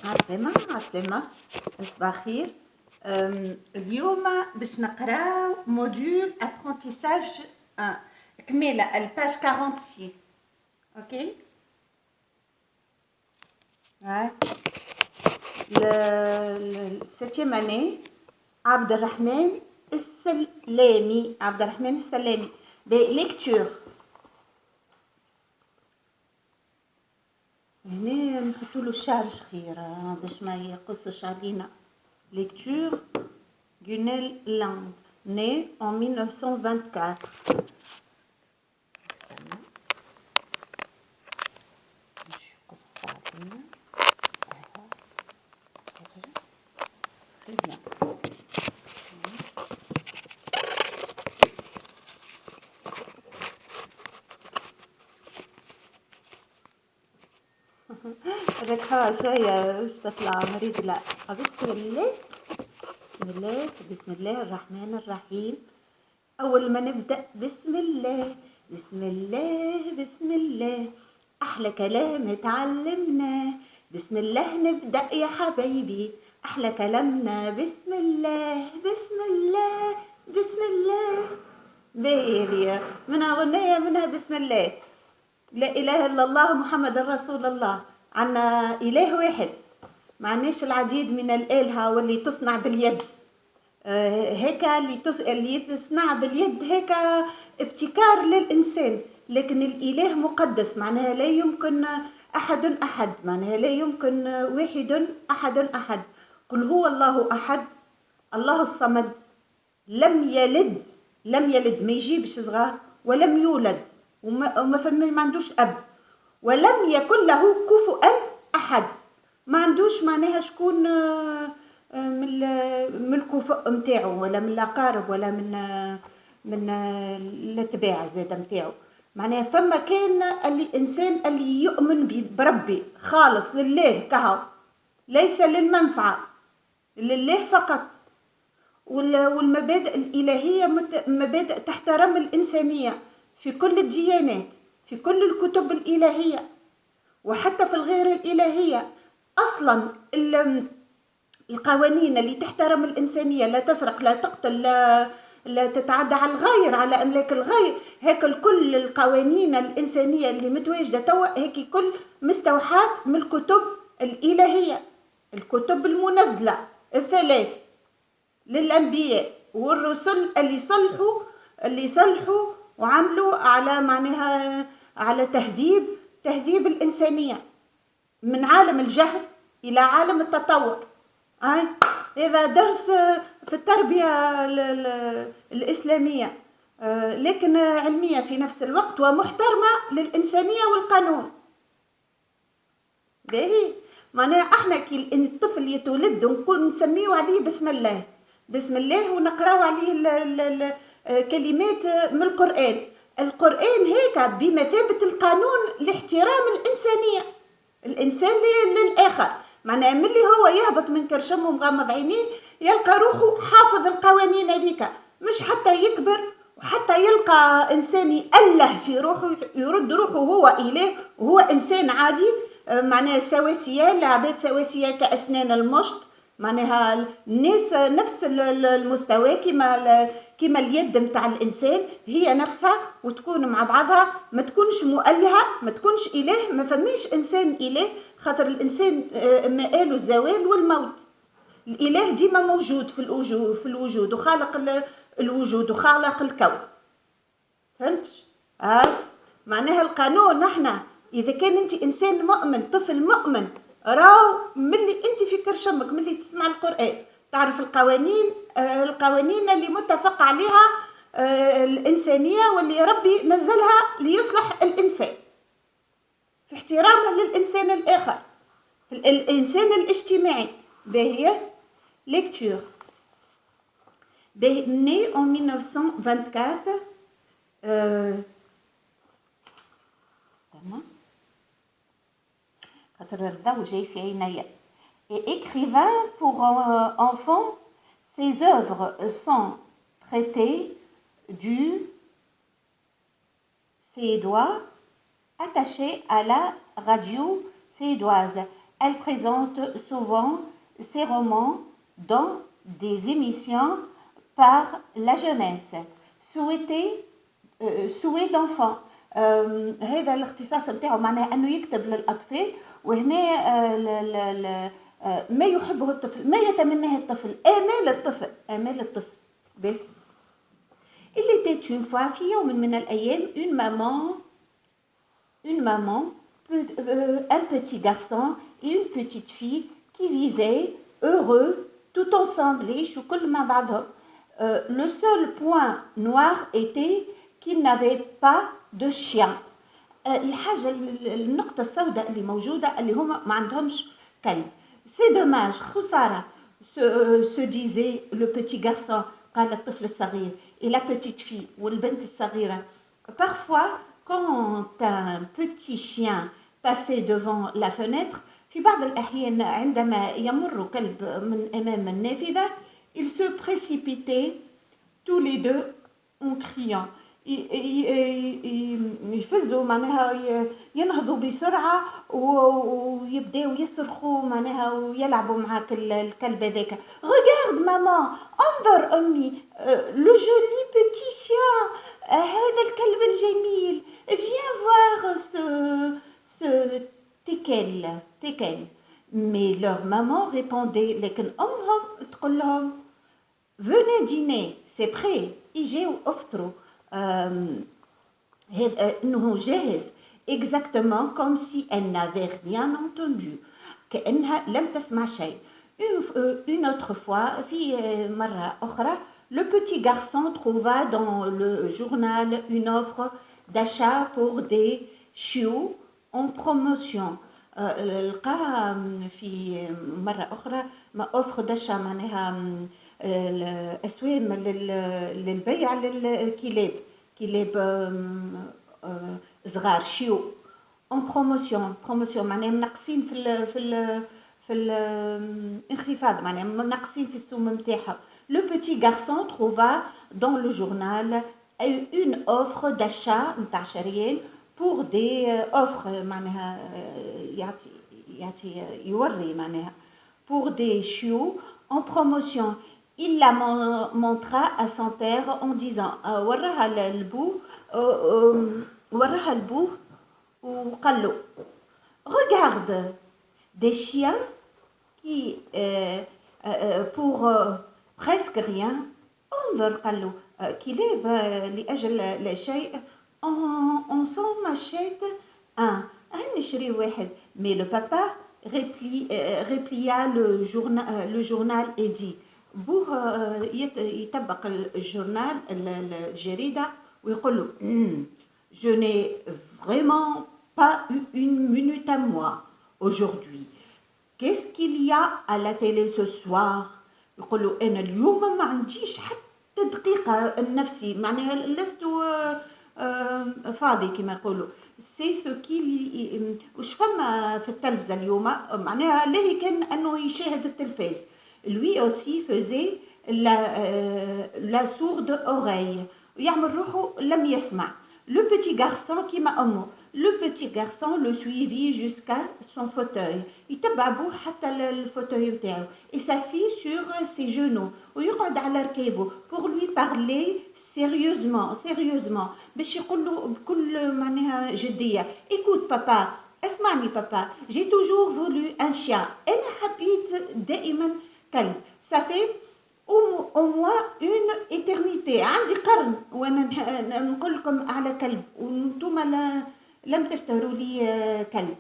عسلامة صباح الخير. اليوم باش نقراو موديول ابرونتيساج كمالة الباج 46. اوكي هاي السيتيام اني عبد الرحمن السلامي بليكتور. هنا نحطولو الشعر شخير باش ما يقصش علينا. Lecture Gunel Lang, né en 1924. Très bien. ركها شوية باش تطلع مريض. لا بسم الله الرحمن الرحيم. أول ما نبدأ بسم الله بسم الله بسم الله، أحلى كلام اتعلمناه بسم الله نبدأ يا حبايبي، أحلى كلامنا بسم الله بسم الله بسم الله. باهي منها غنية منها بسم الله. لا إله إلا الله محمد رسول الله. عنا إله واحد، معناش العديد من الآلهة واللي تصنع باليد. هيك اللي تصنع باليد هيك ابتكار للإنسان، لكن الإله مقدس، معناها لا يمكن أحد، معناها لا يمكن واحد أحد. قل هو الله أحد الله الصمد لم يلد ما يجيبش صغار، ولم يولد ما عندوش أب، ولم يكن له كفوا أحد. ما عندوش معناها شكون من الكفء متاعو، ولا من الأقارب، ولا من الاتباع زاد متاعو. معناها فما كان الإنسان اللي يؤمن بربي خالص لله كهو، ليس للمنفعة، لله فقط. والمبادئ الإلهية مبادئ تحترم الإنسانية في كل الديانات، في كل الكتب الإلهية، وحتى في الغير الإلهية. أصلا القوانين اللي تحترم الإنسانية، لا تسرق، لا تقتل، لا تتعدى على الغير، على أملاك الغير. هيك كل القوانين الإنسانية اللي متواجدة توا هيك كل مستوحاة من الكتب الإلهية، الكتب المنزلة الثلاث للأنبياء والرسل اللي صلحوا وعملوا على معناها على تهذيب الإنسانية من عالم الجهل إلى عالم التطور. هذا درس في التربية الإسلامية، لكن علمية في نفس الوقت ومحترمة للإنسانية والقانون. باهي معناها احنا كي الطفل يتولد نكون نسميه عليه بسم الله ونقراو عليه كلمات من القرآن هيك بمثابة القانون لاحترام الإنسان للآخر. معناها ملي هو يهبط من كرشم ومغمض عينيه يلقى روحه حافظ القوانين هذيك، مش حتى يكبر وحتى يلقى إنسان يأله في روحه يرد روحه هو إله وهو إنسان عادي. معناها سواسية، العباد سواسية كأسنان المشط. معناها الناس نفس المستوى كما اليد متاع الإنسان هي نفسها، وتكون مع بعضها، ما تكونش مؤلهة، ما تكونش إله. ما فماش إنسان إله، خاطر الإنسان مآل الزوال والموت. الإله ديما موجود في الوجود وخالق الوجود وخالق الكون. فهمتش؟ معناها القانون نحنا إذا كان أنت إنسان مؤمن، طفل مؤمن، راو ملي أنت في كرشمك ملي تسمع القرآن تعرف القوانين اللي متفق عليها الإنسانية، واللي ربي نزلها ليصلح الإنسان في احترامه للإنسان الآخر، الإنسان الاجتماعي. باهي ليكتور né en 1924. Et écrivain pour enfants, ses œuvres sont traitées du suédois attaché à la radio suédoise Elle présente souvent ses romans dans des émissions par la jeunesse. Souhait d'enfant. هذا الاختصاص نتاعو معناها انه يكتب للاطفال، وهنا ما يحبه الطفل، ما يتمناه الطفل، آمال الطفل. Il était une fois في يوم من الأيام une maman, un petit garçon et une petite fille qui vivaient heureux tout ensemble. Le seul point noir était qu'ils n'avaient pas de chien. الحاجة النقطة السوداء اللي موجودة اللي هما ما عندهمش كلب. C'est dommage, خسارة, se disait le petit garçon, قال الطفل الصغير, et la petite fille, والبنت الصغيرة. Parfois, quand un petit chien passait devant la fenêtre, في بعض الأحيان عندما يمر كلب من أمام النافذة, ils se précipitaient tous les deux en criant. يفزوا معناها ينهضوا بسرعة ويبداو يصرخوا معناها ويلعبوا مع الكلب هذاك. Regarde maman, انظر أمي, le joli petit chien, هذا الكلب الجميل, viens voir ce تكل. Mais leur maman répondait, لكن أمهم تقول لهم venez dîner, c'est prêt, يجيو افطروا. إنه جاهز, exactement comme si elle n'avait rien entendu, كأنها لم تسمع شيء. Une autre fois, في مرة أخرى, le petit garçon trouva dans le journal une offre d'achat pour des chiots en promotion. لقى في مرة أخرى ما offre d'achat معناها الأسوام للبيع للكلاب صغار شيو en promotion معناها منقصين في الانخفاض, معناها منقصين في السوم نتاعها. Le petit garçon trouva dans le journal une offre d'achat نتاع شريان pour des offres معناها يعطي يوري معناها pour des chiots en promotion. Il la montra à son père en disant وراها البو وقال له regarde des chiens qui pour presque rien, انظر قال له كلاب لأجل لا شيء, on s'en achète un, نشري واحد. Mais le papa réplia le journal et dit, بوه يطبق الجورنال الجريدة ويقول له je n'ai vraiment pas eu une minute à moi aujourd'hui. Qu'est-ce qu'il y a à la télé ce soir? يقول له أنا اليوم ما عنديش حتى دقيقة نفسي, معناها لست فاضي كما يقولوا. سي سو كي وش فما في التلفزة اليوم, معناها لاهي كان أنه يشاهد التلفاز. lui aussi faisait la sourde oreille, ويعمل روحه لم يسمع. Le petit garçon كيما أمه, le petit garçon le suivit jusqu'à son fauteuil, يتبع بوه حتى الفوتوي بتاعه, et s'assit sur ses genoux, ويقعد على ركابه pour lui parler sérieusement, باش يقول له بكل معناها جدية. Écoute papa, اسمعني papa, j'ai toujours voulu un chien, أنا حبيت دائما كلب. Ça fait au moins une éternité, عندي قرن وانا نقول لكم على كلب وانتم لم تشتروا لي كلب.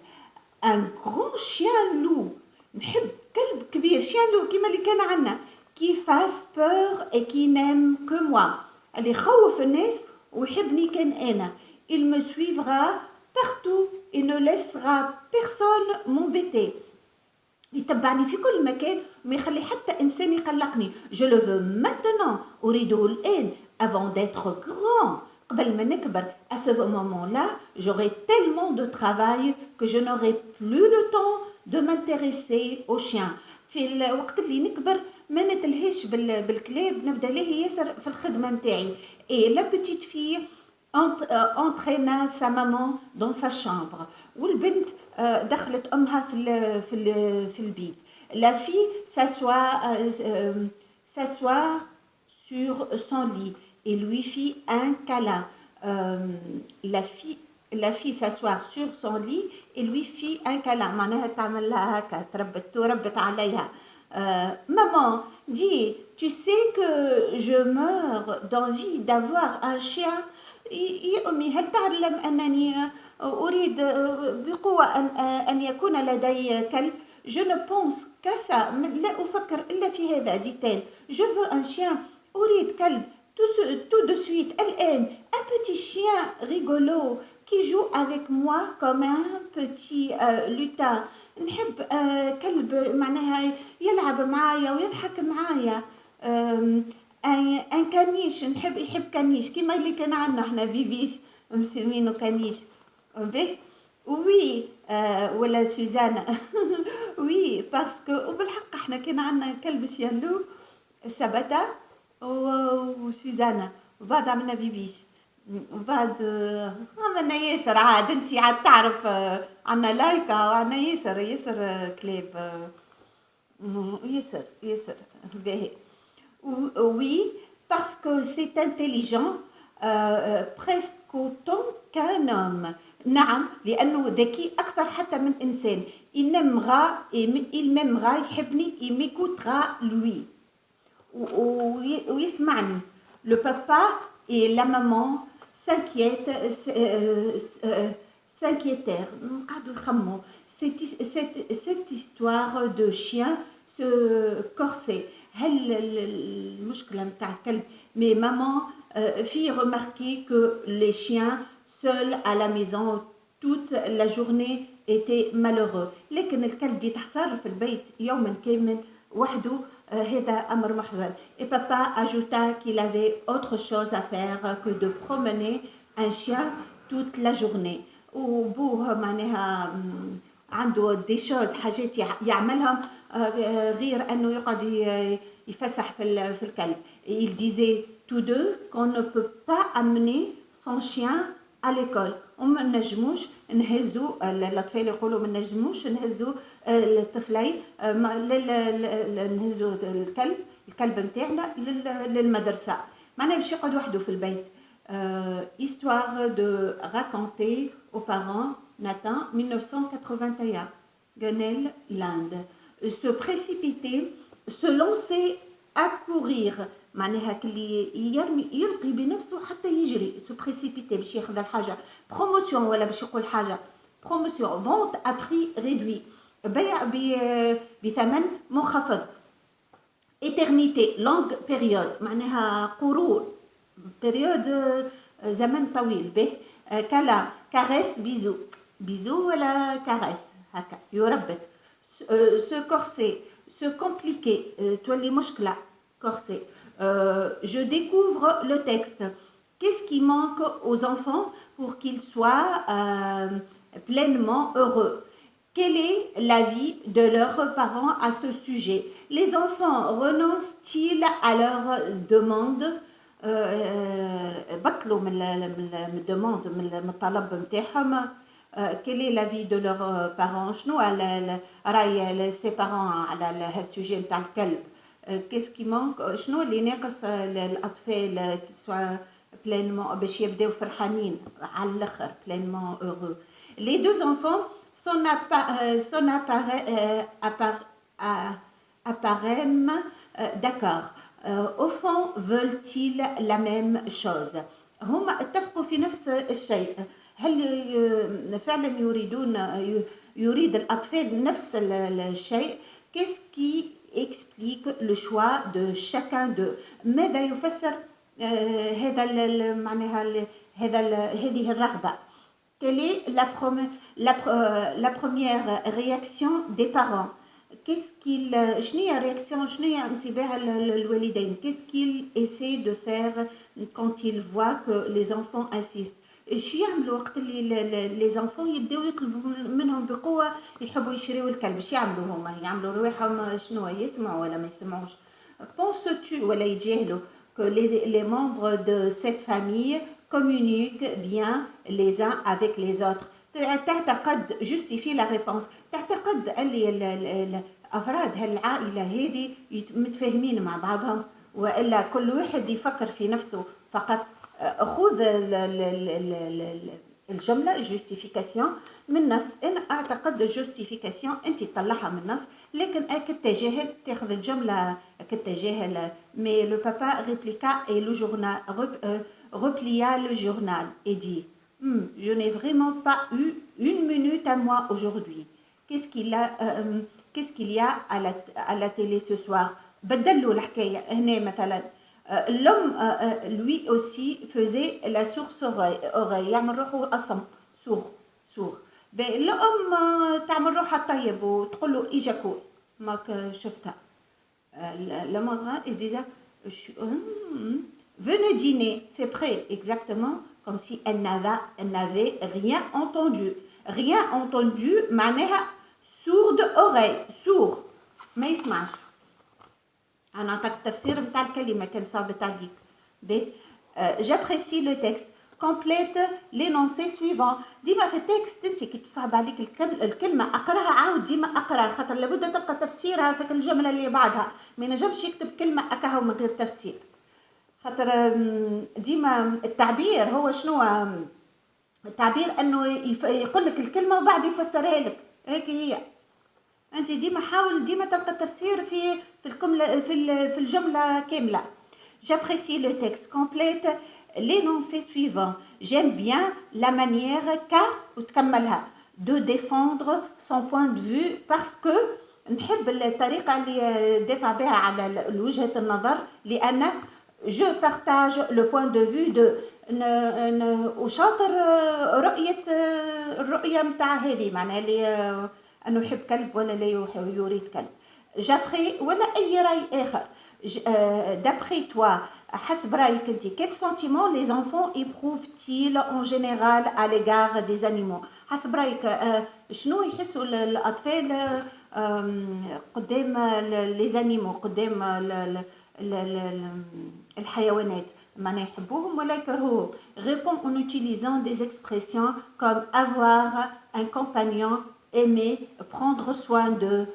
un grand chien loup, نحب كلب كبير, chien loup كيما اللي كان عندنا, qui fasse peur et qui n'aime que moi, اللي يخوف الناس ويحبني كان انا. il me suivra partout et ne laissera personne m'embêter, يتبعني في كل مكان وما يخلي حتى إنسان يقلقني. je le veux maintenant, أريده الآن, avant d'être grand, قبل ما نكبر. à ce moment-là j'aurai tellement de travail que je n'aurai plus le temps de m'intéresser aux chiens. في الوقت اللي نكبر ما نتلهيش بالكلاب, نبدا ليه ياسر في الخدمة نتاعي. et la petite fille entraîna sa maman dans sa chambre, والبنت دخلت أمها في البيت. La fille s'assoit sur son lit et lui fit un câlin. La fille s'asseoir sur son lit et lui fit un câlin. معناها تعمل لها هكا تربت عليها. Maman, dis, tu sais que je meurs d'envie d'avoir un chien. يا أمي هل تعلم أنني أريد بقوة أن يكون لدي كلب. Je ne pense qu'à ça. لا أفكر إلا في هذا. dit-elle. Je veux un chien. أريد كلب. Tout de suite. الآن. Un petit chien rigolo qui joue avec moi comme un petit lutin. نحب كلب معناها يلعب معايا ويضحك معايا. ان كانيش يحب كانيش كيما اللي كان عندنا احنا فيفيش مسمينه كانيش. وي ولا سوزانا. وي باسكو وبالحق احنا كان عندنا كلب شيالو ثبتا وسوزانا وبعد عملنا فيفيش وبعد عملنا ياسر. عاد انت عاد تعرف عندنا لايكا وعندنا ياسر كلاب ياسر باهي. Oui, parce que c'est intelligent presque autant qu'un homme. نعم لأنه ذكي أكثر حتى من إنسان. Il m'aimera يحبني. Il m'écoutera lui. ويسمعني. Le papa et la maman s'inquiétèrent. قعدوا يخموا. Cette histoire de chien se corsait. هل المشكلة متاع الكلب. Mais maman fit remarquer que les chiens seuls à la maison toute la journée étaient malheureux. لكن الكلب يتحصر في البيت يوما كامل وحده هذا أمر محزن. Et papa ajouta qu'il avait autre chose à faire que de promener un chien toute la journée. وبوه معناها عنده دي شوز حاجات يعملهم غير أنه يقعد يفسح في الكلب. Il disait tous deux qu'on ne peut pas amener son chien à l'école. وما نجموش نهزوا الأطفال يقولوا ما نجموش نهزوا الطفلين نهزوا الكلب نتاعنا للمدرسة. معناها باش يقعد وحده في البيت. Histoire de raconter aux parents Nathan 1981 Gunnell l'Inde. Se précipiter, se lancer à courir. معناها كلي يلقي بنفسه حتى يجري. se précipiter باش ياخذ الحاجة. promotion ولا باش يقول حاجة. promotion vente à prix réduit. بيع بثمن منخفض. éternité longue période معناها قرون. période زمن طويل به. كلا caresse bisou ولا caresse هكا يربط. se corser se compliquer تولي مشكلة corser. Je découvre le texte. Qu'est-ce qui manque aux enfants pour qu'ils soient pleinement heureux? Quel est l'avis de leurs parents à ce sujet? Les enfants renoncent-ils à leurs demandes? بطلوا من الدموند من الطلب نتاعهم. Quel est l'avis de leurs parents? شنو رأي ses parents على هذا السوجي نتاع الكلب؟ Qu'est-ce qui manque? شنو اللي ناقص للأطفال سوا pleinement باش يبداو فرحانين على الآخر pleinement heureux. Les deux enfants sont apparemment d'accord. Au fond, veulent-ils la même chose? هم اتفقوا في نفس الشيء. هل فعلا يريد الأطفال نفس الشيء؟ Qu'est-ce qui explique le choix de chacun d'eux? ماذا يفسر هذا معناها هذه الرغبة؟ Quelle est la première réaction des parents? شنو هي رياكسيون شنو هي انتباه الوالدين؟ Qu'est-ce qu'ils essaient de faire quand ils voient que les enfants insistent؟ ايش يعملوا وقت اللي لي زانفون يبداو يطلبوا منهم بقوه يحبوا يشريوا الكلب؟ ايش يعملوا هما؟ يعملوا رواحهم شنو يسمعوا ولا ما يسمعوش؟ Penses-tu ولا يتجاهلوا que les membres de cette famille communiquent bien les uns avec les autres؟ تعتقد justifie la réponse، تعتقد اللي الأفراد هالعائلة هذه متفاهمين مع بعضهم، وإلا كل واحد يفكر في نفسه فقط. خذ الجملة justification من نص. أنا أعتقد justification أنت تطلعها من نص، لكن كالتجاهل تاخذ الجملة كالتجاهل. mais le papa répliqua et le journal replia le journal et dit je n'ai vraiment pas eu une minute à moi aujourd'hui. Qu'est-ce qu'il y a à la télé ce soir. بدلوا الحكاية هنا مثلا. l'homme lui aussi faisait la source oreille، يعمل روحه أصم sourd. الأم تعمل روحها طيب وتقول له إيجاكو ماك شفتها. la maman elle disait venez dîner, c'est prêt, exactement comme si elle n'avait rien entendu. Rien entendu معناها sourde oreille، sourd ما يسمعش. أنا أعطيك التفسير بتاع الكلمة كان صعبت عليك. j'apprécie le texte. complète l'énoncé suivant. ديما في التكست انت كي تصعب عليك الكلمه اقراها عاود ديما اقراها، خاطر لابد تلقى تفسيرها في الجمله اللي بعدها. ما ينجمش يكتب كلمه اكاها من غير تفسير، خاطر ديما التعبير هو شنو؟ التعبير انه يقول لك الكلمه وبعد يفسرها لك. هيك هي انت ديما حاول ديما تلقى التفسير في الجمله في الجمله كامله. j'apprécie le texte. complète l'énoncé suivant. j'aime bien la manière qu'a وتكملها de défendre son point de vue parce que نحب الطريقة اللي دافع بها على وجهة النظر، لأن je partage le point de vue de وشاطر الرؤية متاع هذه، معناها اللي أنه يحب كلب ولا لا يريد كلب. j'apprécie ولا أي رأي آخر. d'après toi حسب رأيك أنت quel sentiment les enfants éprouvent-ils en général à l'égard des animaux. حسب رأيك شنو يحسوا الأطفال قدام les animaux، قدام الحيوانات، معناها يحبوهم ولا يكرهوهم. réponds en utilisant des expressions comme avoir un compagnon، aimer، prendre soin de.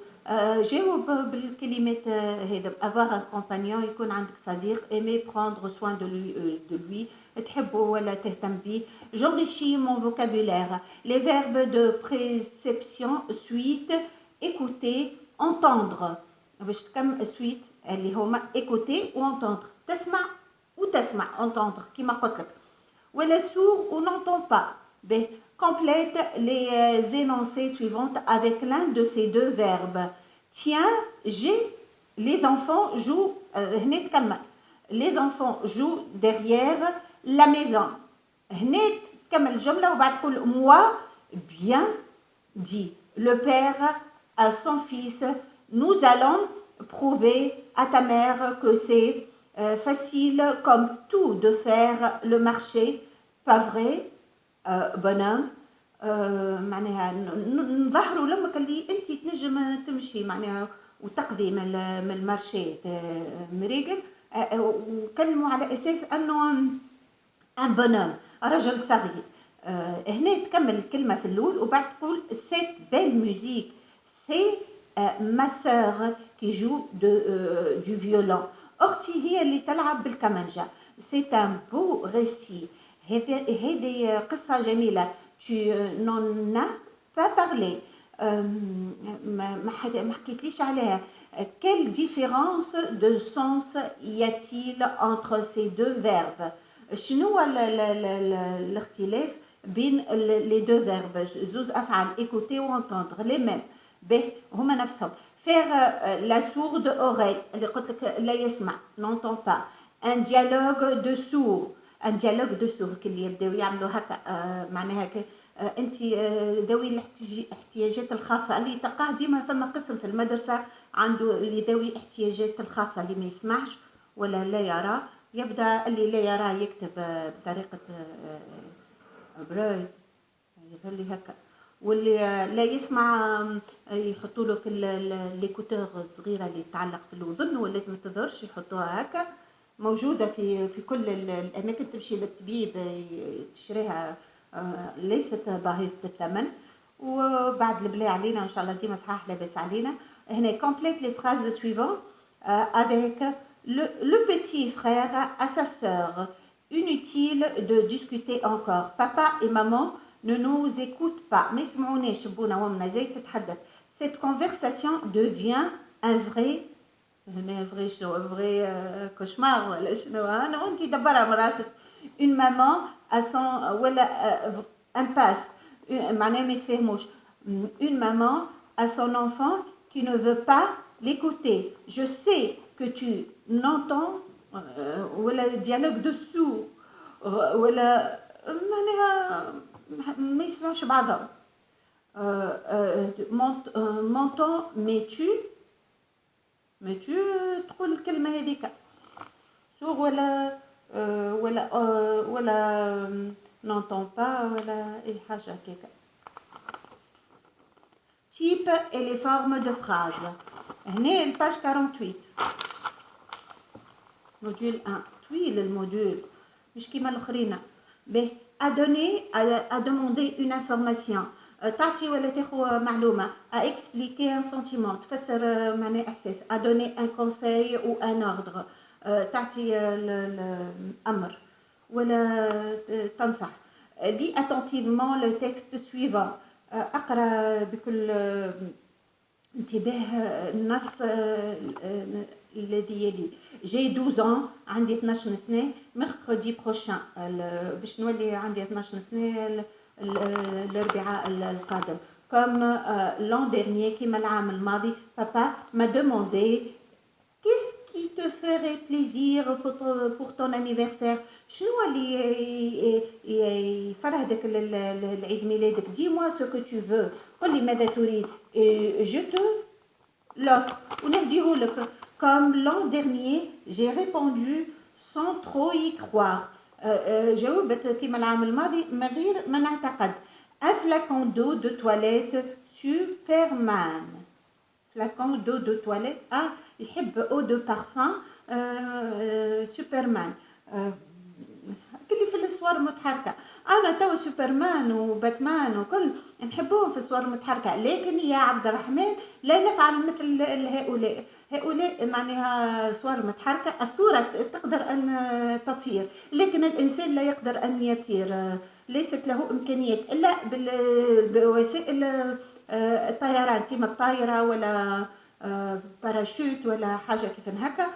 جاوب بالكلمات هذا. avoir un compagnon يكون عندك صديق، aimer prendre soin de lui تحبه ولا تهتم به. j'enrichis mon vocabulaire. les verbes de préception suite écouter entendre باش تكم suite اللي هما écouter و entendre، تسمع وتسمع entendre كيما قلت لك، ولا sourd ou n'entend pas. complète les énoncés suivants avec l'un de ces deux verbes. tiens, j'ai. les enfants jouent هنا تكمل. les enfants jouent derrière la maison. هنا تكمل الجملة وبعد تقول moi bien dit le père à son fils nous allons prouver à ta mère que c'est facile comme tout de faire le marché, pas vrai bonhomme. معناها نظهروا لمك اللي انت تنجم تمشي معناها وتقضي من المارشي مريقل، وكلموا على اساس انه ان بونوم رجل صغير. هنا تكمل الكلمه في الاول وبعد تقول سيت بيل ميوزيك سي ما سور كي جو دو فيولون. اختي هي اللي تلعب بالكمانجه. سي ان بو ريسي. هذه قصه جميله. tu n'en as pas parlé. ما حكيتليش عليها. quelle différence de sens y a-t-il entre ces deux verbes. شنو هو الاختلاف بين les deux verbes زوز أفعال écouter ou entendre les mêmes. هما نفسهم. faire la sourde oreille اللي قلت لك لا يسمع n'entend pas. un dialogue de sourds. ان ديالوج دو سور اللي يبداو يعملوا هكا معناها انت ذوي الاحتياجات الخاصه اللي تلقاه ديما ثم قسم في المدرسه عنده اللي ذوي الاحتياجات الخاصه اللي ما يسمعش ولا لا يرى، يبدا اللي لا يرى يكتب بطريقه براي يظل هكا، واللي لا يسمع يحطوا له ليكوتور صغيره اللي تعلق في الاذن ولا ما تظهرش يحطوها هكا، موجودة في كل الأماكن. تمشي للطبيب تشريها ليست باهظة الثمن. وبعد البلا علينا إن شاء الله ديما صحاح لاباس علينا. هنا complète les phrases suivantes avec le petit frère à sa sœur. Inutile de discuter encore. Papa et maman ne nous écoutent pas. ما يسمعوناش بونا وامنا زي تتحدث. Cette conversation devient un vrai cauchemar ولا شنو. انا وانت دبرها من راسك. Une maman à son ولا impasse معناها ما يتفاهموش. Une maman à son enfant qui ne veut pas l'écouter. Je sais que tu n'entends ولا dialogue dessous ولا معناها ما يسمعوش بعضهم. M'entends mais tu تقول الكلمة هذيك سوغ ولا n'entend pas ولا أي حاجة هكاكا. Type et les formes de phrases. هنا الباج 48 موديول 1 طويل الموديول مش كيما الاخرين. به à donner à demander une information تعطي ولا تاخذ معلومه. à expliquer un sentiment تفسر معنى احساس. à donner un conseil ou un ordre تعطي الامر ولا تنصح. lis attentivement le texte suivant. اقرا بكل انتباه النص الذي يلي. j'ai 12 ans عندي 12 سنة. mercredi prochain باش نولي عندي 12 سنة الأربعاء القادم. comme l'an dernier كيما العام الماضي. papa m'a demandé qu'est-ce qui te ferait plaisir pour ton anniversaire. شنو اللي يفرحك لعيد ميلادك. dis-moi ce que tu veux. قل لي ماذا تريد. je te l'offre ونهديهولك. comme l'an dernier j'ai répondu sans trop y croire. جاوبت كيما العام الماضي من غير ما نعتقد. un flacon d'eau de toilette Superman. flacon d'eau de toilette يحب eau de parfum سوبرمان. كلي في الصور متحركة. أنا تو سوبرمان وباتمان وكل نحبهم في الصور المتحركة. لكن يا عبد الرحمن لا نفعل مثل هؤلاء معناها صور متحركة. الصورة تقدر أن تطير لكن الإنسان لا يقدر أن يطير. ليست له إمكانيات إلا بوسائل الطيران كيما الطائرة ولا باراشوت ولا حاجة كيف هكا.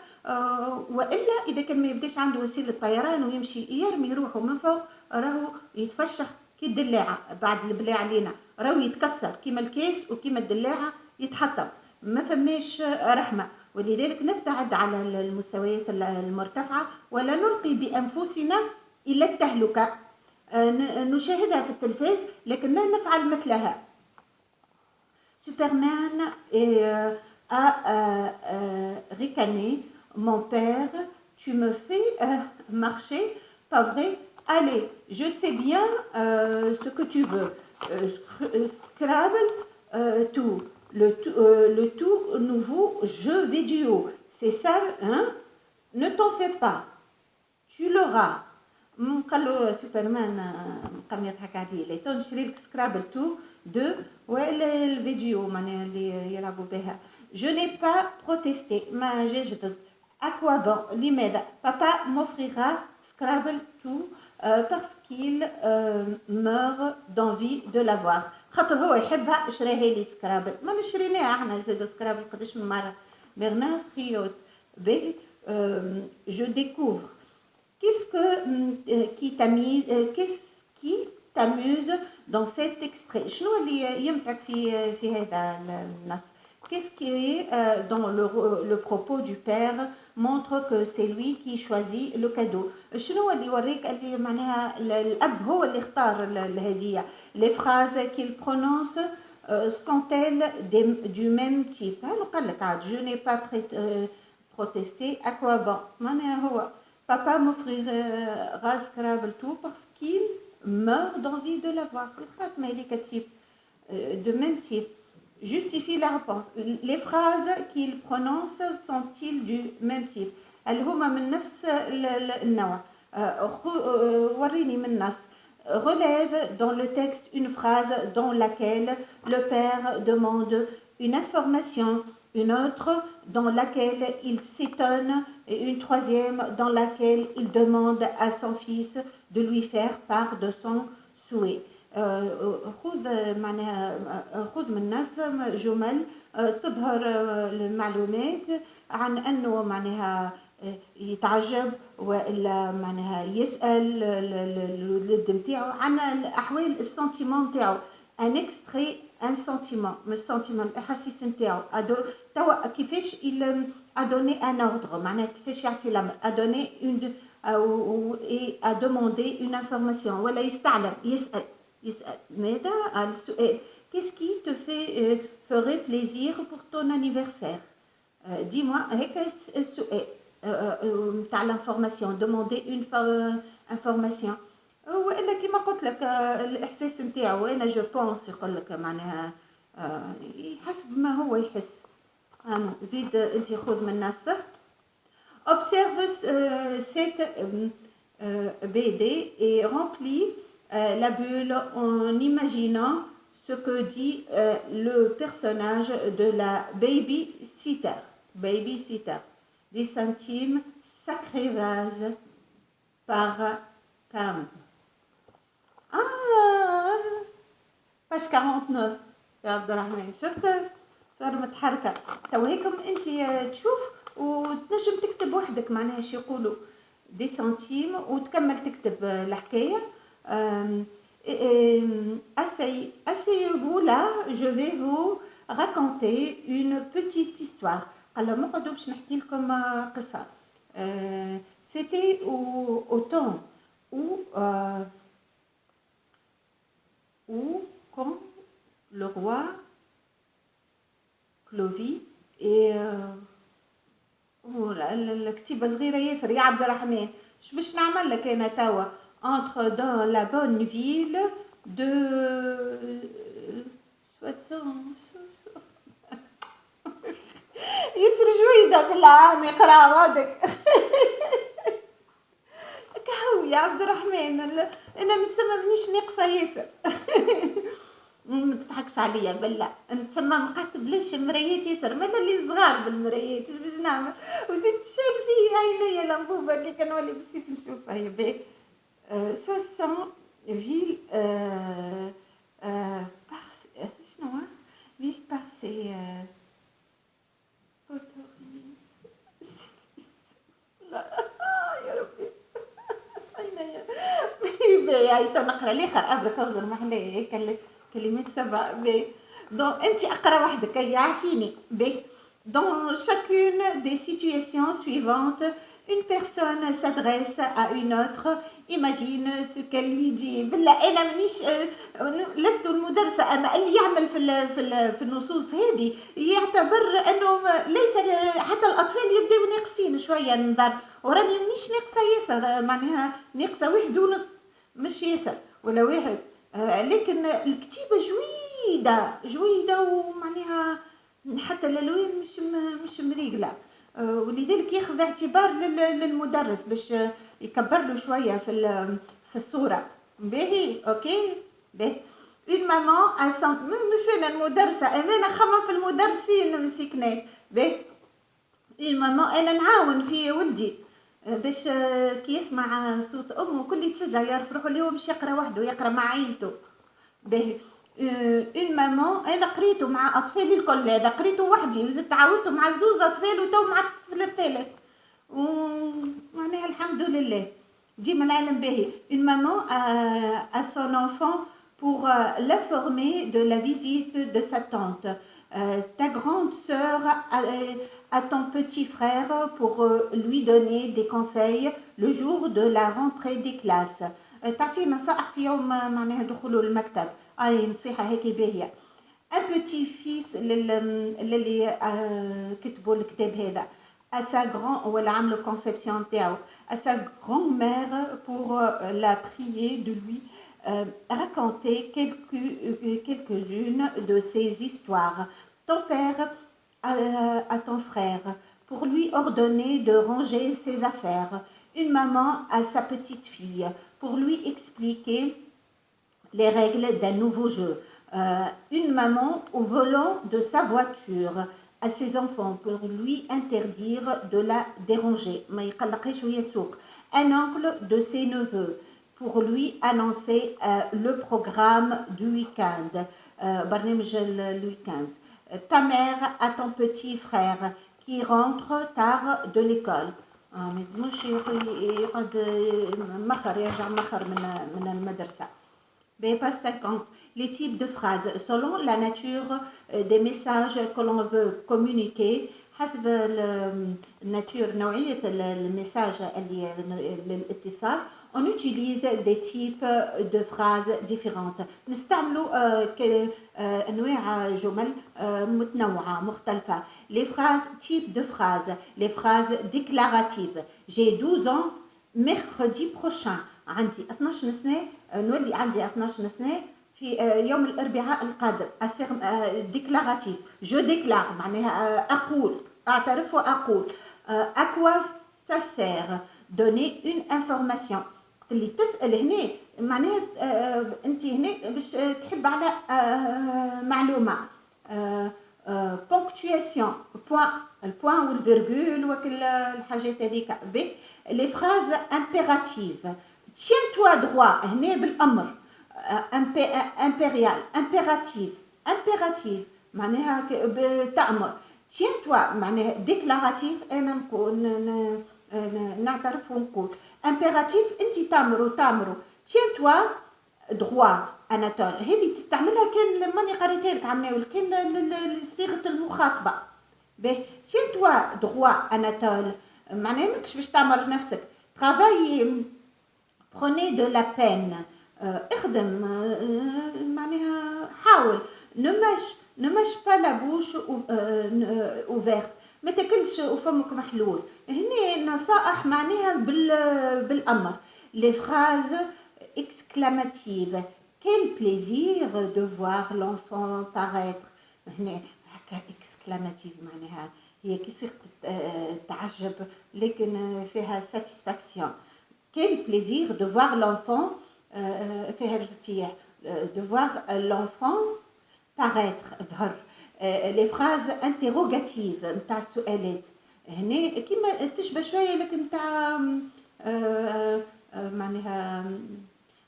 والا اذا كان ما يبداش عنده وسيله طيران ويمشي يرمي روحه من فوق راهو يتفشخ كي الدلاعه. بعد البلاع علينا راهو يتكسر كيما الكاس وكيما الدلاعه يتحطم. ما فماش رحمه. ولذلك نبتعد على المستويات المرتفعه ولا نلقي بانفسنا الى التهلكه. نشاهدها في التلفاز لكن لا نفعل مثلها. سوبرمان a ricané. Mon père, tu me fais marcher, pas vrai? Allez, je sais bien ce que tu veux. Scrabble, tout. Le tout nouveau jeu vidéo. C'est ça, hein? Ne t'en fais pas. Tu l'auras. قالوا سوبرمان قام يضحك عليه. ليتو نشري لك سكرابل 2 ولا الفيديو معناها اللي يلعبوا بها. Je n'ai pas protesté. ما جاش ضد. À quoi bon? لماذا؟ Papa m'offrira Scrabble 2 parce qu'il meurt d'envie de l'avoir. خاطر هو يحبها شراها لي سكرابل. ما نشريناها احنا زاد سكرابل قداش من مرة. برنارد خيوط. باهي je découvre. Qu'est-ce qui t'amuse dans cet extrait? شنو اللي يمتعك في هذا النص؟ Qu'est-ce qui est dans le propos du père montre que c'est lui qui choisit le cadeau. شنو اللي يوريك اللي معناها الأب هو اللي اختار الهدية. Les phrases qu'il prononce sont-elles du même type. هذا قال لك عاد je n'ai pas protesté. À quoi bon معناها هو Papa m'offrira Scrabble 2 parce qu'il meurt d'envie de l'avoir. De même type. Justifie la réponse. Les phrases qu'il prononce sont-ils du même type? هل هما من نفس النوع؟ وريني من نص. relève dans le texte une phrase dans laquelle le père demande une information, une autre dans laquelle il s'étonne et une troisième dans laquelle il demande à son fils de lui faire part de son souhait. خذ من الناس جمل تظهر المعلومات عن أنه معناها يتعجب والا معناها يسال الولد نتاعو عن الاحوال السنتيمون نتاعو ان اكستري ان سنتيمون من السنتيمون الاحاسيس نتاعو توا كيفاش ادوني ان اوردر معناها كيفاش يعطي الامر ادوني اون ا دوموندي اون انفورماسيون ولا يستعلم يسال ماذا السؤال qu'est-ce qui te ferait plaisir pour ton anniversaire dis-moi هيك السؤال تاع l'information demander une information والا كيما قلت لك الاحساس نتاعو انا جو بونس يقول لك معناها حسب ما هو يحس زيد انت خذ من النص observe cette BD et remplis la bulle en imaginant ce que dit le personnage de la babysitter des centimes sacrés vases par Cam. page 49 يا عبد الرحمن شفت صار متحركة تو هيكم انت تشوف وتنجم تكتب وحدك معناها شو يقولوا دي سنتيم وتكمل تكتب الحكاية asseyez-vous là je vais vous raconter une petite histoire alors ما قدوش نحكي لكم قصة c'était au temps où quand le roi Clovis et الكتيبة صغيرة ياسر يا عبد الرحمن شو باش نعمل لك انا توا entre dans la bonne ville de 60 يسر جويدة بالله نقرا غادك كهو يا عبد الرحمن انا متسمى مانيش ناقصه ياسر ما تضحكش عليا بالله نتسمى مقاتب ليش مرايات ياسر مالا اللي صغار بالمرايات اش باش نعمل وزيد تشال في عينيا لمبوبه اللي كنولي بالسيف نشوفها يا باهي 60 villes شنو ville par ses يا ربي عينيا هاي تو نقرا الاخر ابرك اوزر ما حنايا هيك كلمات سبع دون انت اقرا وحدك يا عارفيني بي dans chacune des situations suivantes une personne s'adresse à une autre imagine ce qu'elle lui dit بالله انا مانيش لست المدرسه اما اللي يعمل في النصوص هذه يعتبر انه ليس حتى الاطفال يبداو ناقصين شويه نظر وراني مانيش ناقصه ياسر معناها ناقصه 1.5 مش ياسر ولا واحد لكن الكتيبه جويده ومعناها حتى الالوان مش مريقله ولذلك ياخذ اعتبار للمدرس باش يكبر له شويه في الصوره باهي اوكي باهي une maman مش انا المدرسه انا خمم في المدرسين مسكناه باهي une maman انا نعاون في ولدي باش كي يسمع صوت امه كل يتشجع يعرف روحو اللي هو باش يقرا وحده يقرا مع عيلته باهي une maman انا قريته مع اطفالي الكل هذا قريته وحدي وزدت عاودته مع زوز اطفال وتو مع الطفل الثالث ومعناها الحمد لله ديما العالم باهي une maman à son enfant pour l'informer de la visite de sa tante ta grande sœur à ton petit frère pour lui donner des conseils le jour de la rentrée des classes تعطي نصائح في يوم معناها دخوله المكتب اي نصيحه هيك باهيه ان بوتي فيس اللي كتبوا الكتاب هذا à sa grand ولا عملوا كونسيبسيون تاعو à sa grand-mère pour la prier de lui raconter quelques-unes de ses histoires ton père à ton frère pour lui ordonner de ranger ses affaires une maman à sa petite fille pour lui expliquer les règles d'un nouveau jeu. Une maman au volant de sa voiture à ses enfants pour lui interdire de la déranger. Un oncle de ses neveux pour lui annoncer le programme du week-end. Le week-end. Ta mère à ton petit frère qui rentre tard de l'école. ما يلزموش يقعد مخر يرجع مخر من المدرسة. Page 50. Les types de phrases selon la nature des messages que l'on veut communiquer. حسب الناتور نوعية المساج اللي للاتصال on utilise des types de phrases différentes. نستعملوا أنواع جمل متنوعة مختلفة. Les phrases, types de phrases. Les phrases déclaratives. J'ai 12 ans mercredi prochain. عندي 12 سنة نولي عندي 12 سنة في يوم الأربعاء القادم. affirme déclaratif. Je déclare معناها أقول أعترف وأقول. À quoi ça sert? Donner une information. اللي تسأل هنا معناها أنت هنا باش تحب على معلومة. ponctuation point البوان والفيرغول وكل الحاجات هذيك. les phrases impératives. tiens-toi droit هنا بالأمر. impérial impératif impératif معناها بتأمر. tiens-toi معناها déclaratif أنا نقول نعترف ونقول. impératif أنت تأمروا. tiens-toi droit أناتول هذه تستعملها كان ماني قريتها لك عمناول كان صيغة المخاطبة. tiens-toi droit أناتول معناها ماكش باش تأمر نفسك. travailler prenez de la peine. اخدم معناها حاول. ne mâche pas la bouche ouverte. ما تاكلش وفمك محلول. هنا نصائح معناها بالأمر. les phrases exclamatives. quel plaisir de voir l'enfant paraître. هنا هكا exclamative معناها هي كي صيغة تعجب لكن فيها satisfaction. quel plaisir de voir l'enfant فيها الارتياح. de voir l'enfant paraître ظهر. les phrases interrogatives نتاع السؤالات هنا كيما تشبه شويه لكن نتاع معناها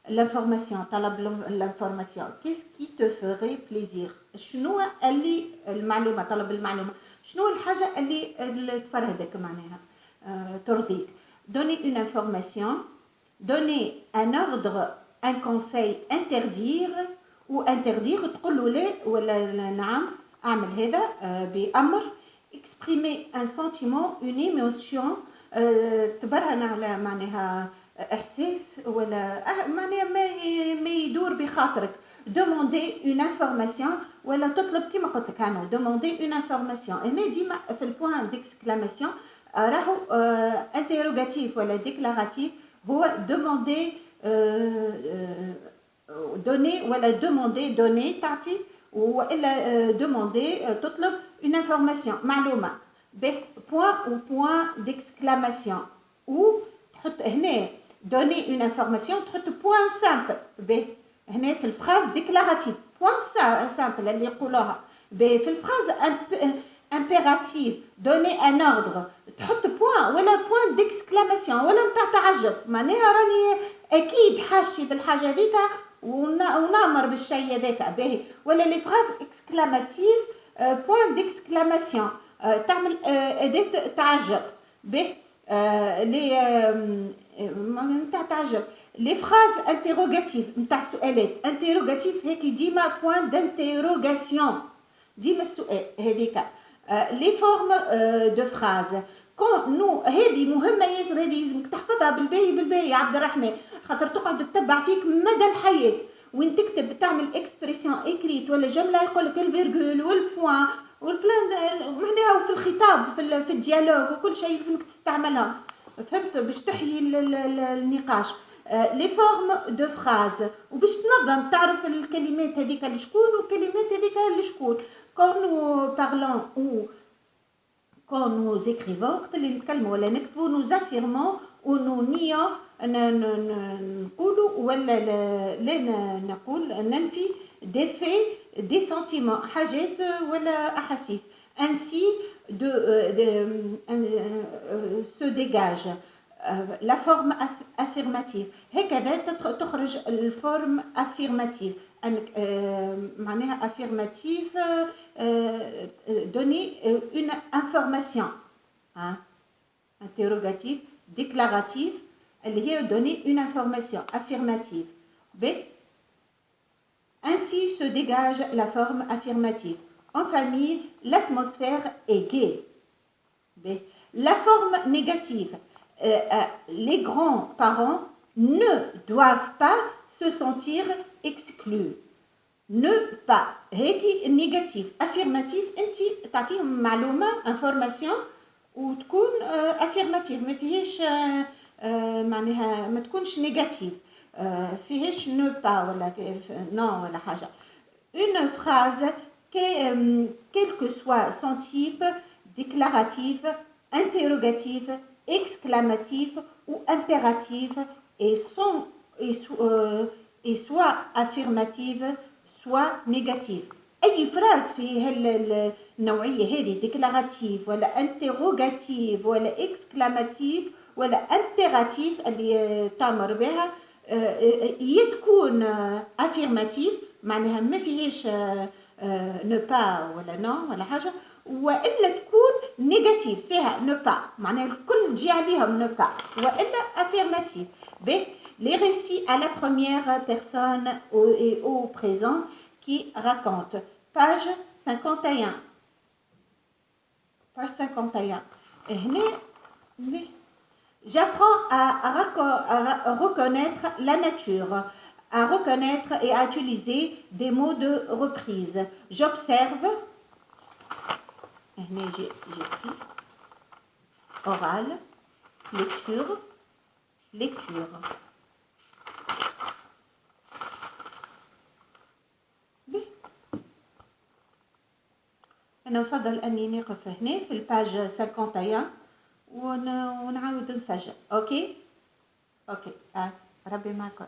l'information طلب l'information. qu'est-ce qui te ferait plaisir. شنو اللي المعلومه طلب المعلومه شنو الحاجه اللي تفرهدك معناها ترضيك. donner une information. donner un ordre un conseil. interdire ou interdire تقول له لا ولا نعم أعمل هذا بأمر. exprimer un sentiment une émotion تبرهن على معناها إحساس ولا معناها ما يدور بخاطرك. demander une information ولا تطلب كما قلت لك أنا demander une information. هنا ديما في البوان ديكسكلاماسيون راهو interrogatif ولا déclaratif هو demander donner ولا demander donner تعطي وإلا demander تطلب une information معلومة. point ou point d'exclamation ou تحط هنا donner une information تحط point simple. هنا في الفراز déclarative point simple اللي يقولوها. في الفراز impérative donner un ordre تحط point ولا point d'exclamation ولا متاع تعجب معناها راني أكيد حاشي بالحاجة هذيك ونامر بالشيء هذاك باهي. ولا لي فراز اكسكلاماتيف بوين ديكسكلاماسيون تعمل أداة تعجب باهي. لي نتاع تعجب. لي فراز انتيروغاتيف نتاع السؤالات انتيروغاتيف هيك ديما بوين دانتيروغاسيون ديما السؤال هذيك. لي فورم دو فراز كون نو هذه مهمه ياسر هذه لازمك تحفظها بالباهي يا عبد الرحمن خاطر تقعد تتبع فيك مدى الحياه وين تكتب تعمل اكسبريسيون اكريت ولا جمله يقول لك الفيرغول والبوان والبلان معناها وفي الخطاب في الديالوج وكل شيء لازمك تستعملها فهمت باش تحيي النقاش. لي فورم دو فراز وباش تنظم تعرف الكلمات هذيك لشكون والكلمات هذيك لشكون. quand nous parlons ou quand nous écrivons وقت اللي نتكلموا ولا نكتبوا nous affirmons ou nous nions نقولوا ولا لا نقول ننفي des faits des sentiments حاجات ولا أحاسيس. Ainsi se dégage la forme affirmative. هكذا تخرج الفورم affirmative. معناها affirmative donner une information. Interrogative, déclarative, elle est donner une information affirmative. B. Ainsi se dégage la forme affirmative. En famille, l'atmosphère est gaie. B. La forme négative. Les grands-parents ne doivent pas se sentir exclus. Ne pas. هيك négatif. Affirmatif, أنت تعطيهم معلومة information وتكون affirmative ما فيهاش معناها ما تكونش négative. فيهاش ne pas ولا non ولا حاجة. Une phrase quel que soit son type, déclarative, interrogative, exclamative ou impérative et soit affirmative soit négative. أي phrase في النوعية هذه déclarative ولا interrogative ولا exclamative ولا impérative اللي تأمر بها تكون affirmative معناها ما فيهاش ne pas ولا non ولا حاجة وإلا تكون négative فيها ne pas معناها الكل تجي عليهم ne pas وإلا affirmative. B. Les récits à la première personne et au présent qui racontent. Page 51. Page 51. J'apprends à reconnaître la nature, à reconnaître et à utiliser des mots de reprise. J'observe, j'écris, oral, lecture, lecture. أنا نفضل أني نقف هنا في الباج 51 ونعاود نسجل. أوكي ربي معكم.